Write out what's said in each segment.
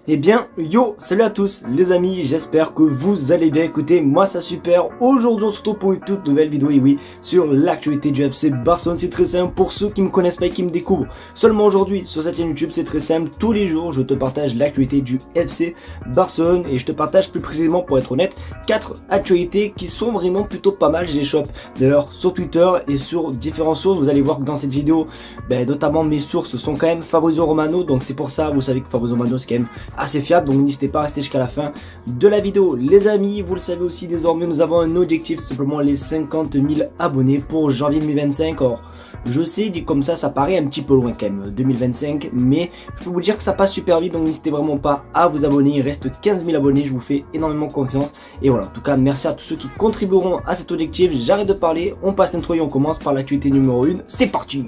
Eh bien, yo, salut à tous les amis, j'espère que vous allez bien. Écoutez, moi ça super. Aujourd'hui on se retrouve pour une toute nouvelle vidéo, et oui, sur l'actualité du FC Barcelone. C'est très simple pour ceux qui me connaissent pas et qui me découvrent seulement aujourd'hui sur cette chaîne YouTube. C'est très simple, tous les jours je te partage l'actualité du FC Barcelone et je te partage plus précisément, pour être honnête, 4 actualités qui sont vraiment plutôt pas mal. Je les chope d'ailleurs sur Twitter et sur différentes sources. Vous allez voir que dans cette vidéo, notamment mes sources sont quand même Fabrizio Romano, donc c'est pour ça, vous savez que Fabrizio Romano c'est quand même assez fiable, donc n'hésitez pas à rester jusqu'à la fin de la vidéo. Les amis, vous le savez aussi désormais, nous avons un objectif, simplement les 50 000 abonnés pour janvier 2025. Or, je sais, dit comme ça paraît un petit peu loin quand même, 2025, mais je peux vous dire que ça passe super vite, donc n'hésitez vraiment pas à vous abonner. Il reste 15 000 abonnés, je vous fais énormément confiance. Et voilà, en tout cas, merci à tous ceux qui contribueront à cet objectif. J'arrête de parler, on passe l'intro et on commence par l'actualité numéro 1. C'est parti!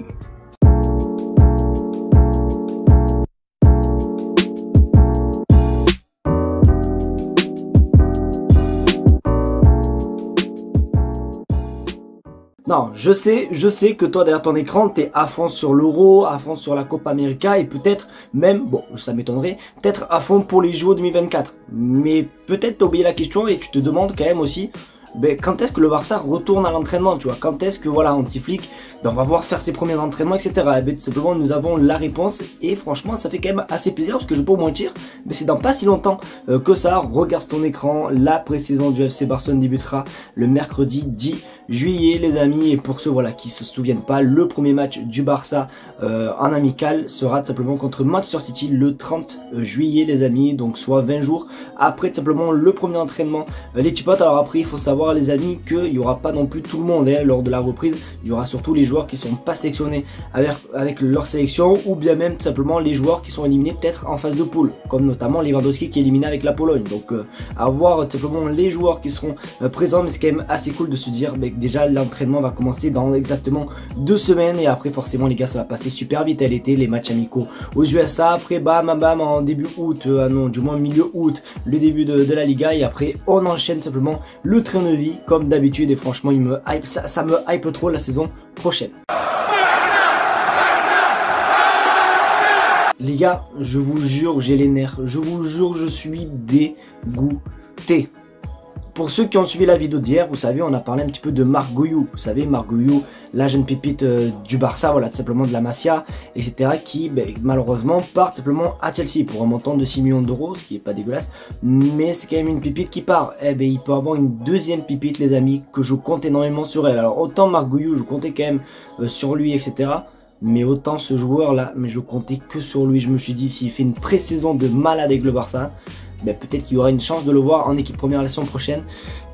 Non, je sais que toi derrière ton écran, t'es à fond sur l'Euro, à fond sur la Copa América et peut-être même, bon, ça m'étonnerait, peut-être à fond pour les JO 2024. Mais peut-être t'as oublié la question et tu te demandes quand même aussi, quand est-ce que le Barça retourne à l'entraînement, tu vois, quand est-ce que voilà, Hansi Flick, on va voir faire ses premiers entraînements, etc. Tout simplement, nous avons la réponse et franchement, ça fait quand même assez plaisir parce que je vais pas vous mentir, mais c'est dans pas si longtemps que ça. Regarde ton écran, la pré-saison du FC Barcelone débutera le mercredi 10 juillet, les amis. Et pour ceux voilà qui se souviennent pas, le premier match du Barça en amical sera tout simplement contre Manchester City le 30 juillet, les amis. Donc soit 20 jours après tout simplement le premier entraînement, les petits potes. Alors après, il faut savoir, les amis, qu'il y aura pas non plus tout le monde lors de la reprise. Il y aura surtout les joueurs qui sont pas sélectionnés avec leur sélection, ou bien même tout simplement les joueurs qui sont éliminés peut-être en phase de poule, comme notamment Lewandowski qui est éliminé avec la Pologne. Donc à voir tout simplement les joueurs qui seront présents, mais c'est quand même assez cool de se dire déjà l'entraînement va commencer dans exactement 2 semaines, et après forcément les gars ça va passer super vite à l'été, les matchs amicaux aux USA, après bam en début août, non du moins milieu août, le début de la Liga, et après on enchaîne simplement le train de vie comme d'habitude. Et franchement il me hype, ça me hype trop la saison prochaine. Les gars, je vous jure, j'ai les nerfs. Je vous jure, je suis dégoûté. Pour ceux qui ont suivi la vidéo d'hier, vous savez, on a parlé un petit peu de Marc Guiu. Vous savez, Marc Guiu, la jeune pépite du Barça, voilà, tout simplement de la Masia, etc. qui, malheureusement, part simplement à Chelsea pour un montant de 6 millions d'euros, ce qui est pas dégueulasse. Mais c'est quand même une pépite qui part. Il peut avoir une deuxième pépite, les amis, que je compte énormément sur elle. Alors, autant Marc Guiu, je comptais quand même sur lui, etc. Mais autant ce joueur là, mais je comptais que sur lui. Je me suis dit, s'il fait une pré-saison de malade avec le Barça, peut-être qu'il y aura une chance de le voir en équipe première la saison prochaine.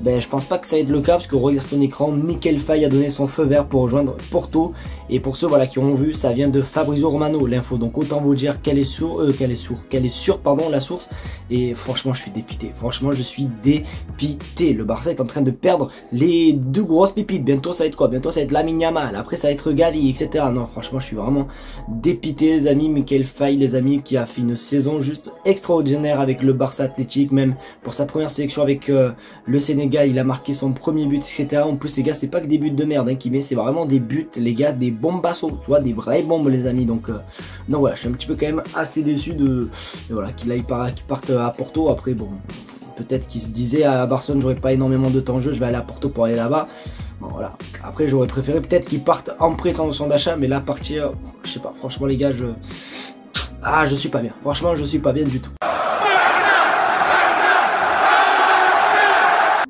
Je pense pas que ça va être le cas, parce que regarde ton écran, Mikel Faye a donné son feu vert pour rejoindre Porto. Et pour ceux voilà qui ont vu, ça vient de Fabrizio Romano, l'info. Donc autant vous dire qu'elle est sûre, la source. Et franchement, je suis dépité. Franchement, je suis dépité. Le Barça est en train de perdre les 2 grosses pépites. Bientôt ça va être quoi? Bientôt ça va être Lamine Yamal. Après ça va être Gavi, etc. Non, franchement, je suis vraiment dépité, les amis. Mikel Faye, les amis, qui a fait une saison juste extraordinaire avec le Barça Athletic, même pour sa première sélection avec le Sénégal, il a marqué son premier but, etc. En plus, les gars, c'est pas que des buts de merde qu'il met, c'est vraiment des buts, les gars, des bombassos, tu vois, des vraies bombes, les amis. Donc voilà, je suis un petit peu quand même assez déçu voilà, qu'il parte à Porto. Après, bon, peut-être qu'il se disait à Barcelone, j'aurais pas énormément de temps de jeu, je vais aller à Porto pour aller là-bas. Bon, voilà. Après, j'aurais préféré peut-être qu'il parte en prêt sans option d'achat, mais là, partir, je sais pas, franchement, les gars, je suis pas bien. Franchement, je suis pas bien du tout.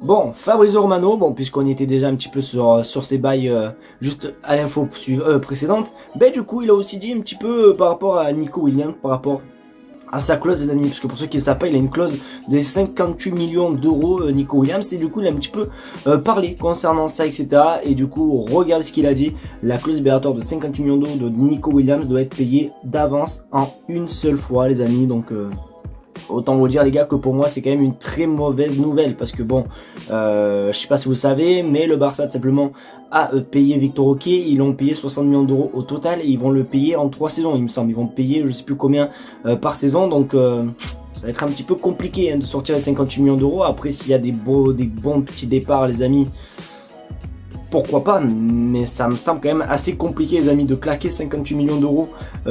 Bon, Fabrizio Romano, puisqu'on était déjà un petit peu sur ces bails juste à l'info précédente, du coup il a aussi dit un petit peu par rapport à Nico Williams, par rapport à sa clause, les amis, parce que pour ceux qui ne savent pas, il a une clause de 58 millions d'euros, Nico Williams, et du coup il a un petit peu parlé concernant ça, etc. Et du coup, regardez ce qu'il a dit. La clause libératoire de 58 millions d'euros de Nico Williams doit être payée d'avance en une seule fois, les amis. Donc autant vous dire, les gars, que pour moi c'est quand même une très mauvaise nouvelle, parce que bon, je sais pas si vous savez, mais le Barça tout simplement a payé Victor Roque. Ils l'ont payé 60 millions d'euros au total, et ils vont le payer en 3 saisons, il me semble. Ils vont payer je sais plus combien par saison, donc ça va être un petit peu compliqué de sortir les 58 millions d'euros. Après, s'il y a des bons petits départs, les amis, pourquoi pas, mais ça me semble quand même assez compliqué les amis de claquer 58 millions d'euros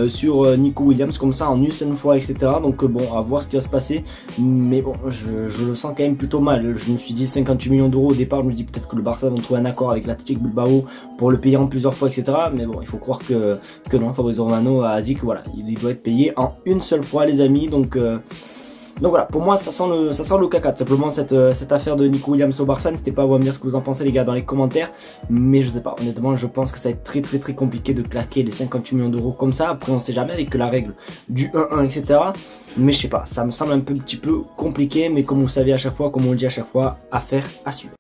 sur Nico Williams comme ça en une seule fois, etc. Donc bon, à voir ce qui va se passer, mais bon, je le sens quand même plutôt mal. Je me suis dit 58 millions d'euros au départ, je me dis peut-être que le Barça va trouver un accord avec l'Athletic Bilbao pour le payer en plusieurs fois, etc. Mais bon, il faut croire que non, Fabrizio Romano a dit que voilà, il doit être payé en une seule fois les amis, donc voilà, pour moi ça sent le caca, tout simplement cette affaire de Nico Williams au Barça. N'hésitez pas à vous me dire ce que vous en pensez les gars dans les commentaires, mais je sais pas, honnêtement je pense que ça va être très compliqué de claquer les 58 millions d'euros comme ça. Après on sait jamais avec la règle du 1-1 etc, mais je sais pas, ça me semble un petit peu compliqué, mais comme vous savez à chaque fois, comme on le dit à chaque fois, affaire à suivre.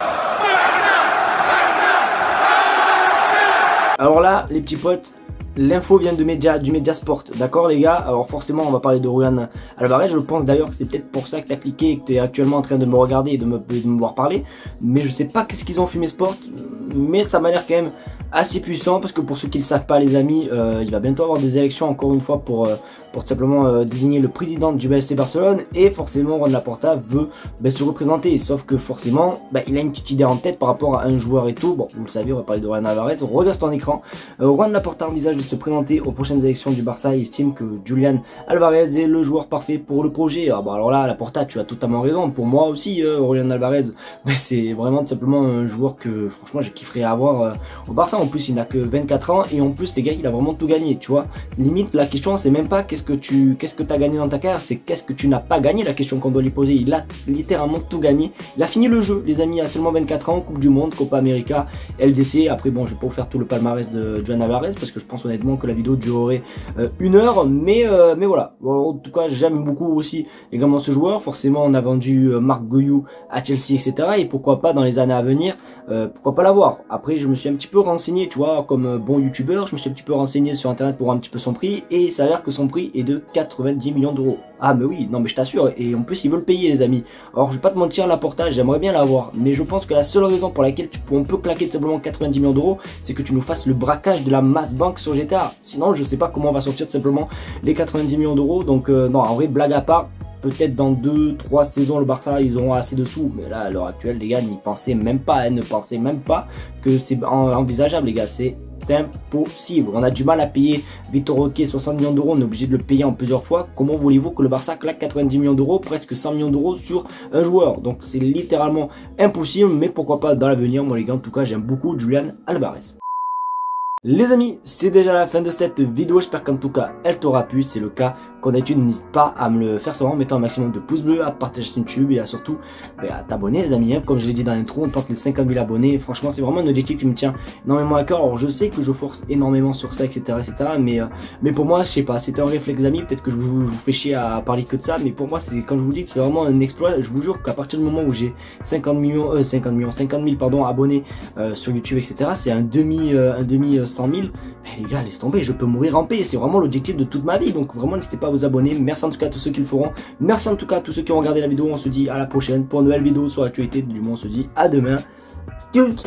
Alors là les petits potes, l'info vient du Média Sport, d'accord les gars. Alors forcément on va parler de Julián Álvarez. Je pense d'ailleurs que c'est peut-être pour ça que tu as cliqué et que tu es actuellement en train de me regarder et de me voir parler. Mais je sais pas qu'est-ce qu'ils ont fumé Sport, mais ça m'a l'air quand même assez puissant, parce que pour ceux qui ne le savent pas les amis, il va bientôt avoir des élections encore une fois pour tout simplement désigner le président du FC Barcelone, et forcément Juan Laporta veut se représenter, sauf que forcément il a une petite idée en tête par rapport à un joueur et tout. Bon, vous le savez, on va parler de Julián Álvarez. Regarde ton écran. Juan Laporta envisage de se présenter aux prochaines élections du Barça et estime que Julián Álvarez est le joueur parfait pour le projet. Alors là Laporta, tu as totalement raison. Pour moi aussi Julián Álvarez, c'est vraiment tout simplement un joueur que franchement j'ai kifferé avoir au Barça. En plus il n'a que 24 ans et en plus les gars il a vraiment tout gagné, tu vois. Limite la question c'est même pas qu'est-ce que tu as gagné dans ta carrière, c'est qu'est-ce que tu n'as pas gagné, la question qu'on doit lui poser. Il a littéralement tout gagné, il a fini le jeu les amis à seulement 24 ans, Coupe du Monde, Copa América, LDC. Après bon, je vais pas vous faire tout le palmarès de Julián Álvarez parce que je pense honnêtement que la vidéo durerait 1 heure, mais voilà. Bon, en tout cas j'aime beaucoup aussi également ce joueur. Forcément on a vendu Marc Guiu à Chelsea etc, et pourquoi pas dans les années à venir, pourquoi pas l'avoir. Après je me suis un petit peu renseigné, tu vois, comme bon youtubeur, je me suis un petit peu renseigné sur internet pour voir un petit peu son prix, et il s'avère que son prix est de 90 millions d'euros. Ah mais oui, non mais je t'assure, et en plus ils veulent payer les amis. Alors je vais pas te mentir, Laporta j'aimerais bien l'avoir, mais je pense que la seule raison pour laquelle on peut claquer tout simplement 90 millions d'euros, c'est que tu nous fasses le braquage de la mass bank sur GTA. Sinon je sais pas comment on va sortir tout simplement les 90 millions d'euros. Donc non, en vrai, blague à part, peut-être dans 2-3 saisons le Barça ils auront assez de sous, mais là à l'heure actuelle les gars n'y pensez même pas, ne pensez même pas que c'est envisageable les gars, c'est impossible. On a du mal à payer Vitor Roque 60 millions d'euros, on est obligé de le payer en plusieurs fois. Comment voulez-vous que le Barça claque 90 millions d'euros, presque 100 millions d'euros sur un joueur? Donc c'est littéralement impossible, mais pourquoi pas dans l'avenir. Moi les gars en tout cas j'aime beaucoup Julián Álvarez. Les amis, c'est déjà la fin de cette vidéo, j'espère qu'en tout cas elle t'aura plu. Si c'est le cas, qu'en es-tu, n'hésite pas à me le faire savoir en mettant un maximum de pouces bleus, à partager sur YouTube et à surtout à t'abonner les amis. Comme je l'ai dit dans l'intro, on tente les 50 000 abonnés. Franchement c'est vraiment un objectif qui me tient énormément à cœur. Alors je sais que je force énormément sur ça etc, mais pour moi je sais pas, c'est un réflexe les amis. Peut-être que je vous fais chier à parler que de ça, mais pour moi c'est, quand je vous dis que c'est vraiment un exploit, je vous jure qu'à partir du moment où j'ai 50 000 pardon, abonnés sur YouTube etc, c'est un demi 100 000, les gars laisse tomber, je peux mourir en paix. C'est vraiment l'objectif de toute ma vie, donc vraiment n'hésitez pas à vous abonner. Merci en tout cas à tous ceux qui le feront, merci en tout cas à tous ceux qui ont regardé la vidéo. On se dit à la prochaine pour une nouvelle vidéo sur l'actualité, du moins on se dit à demain. Tchuss.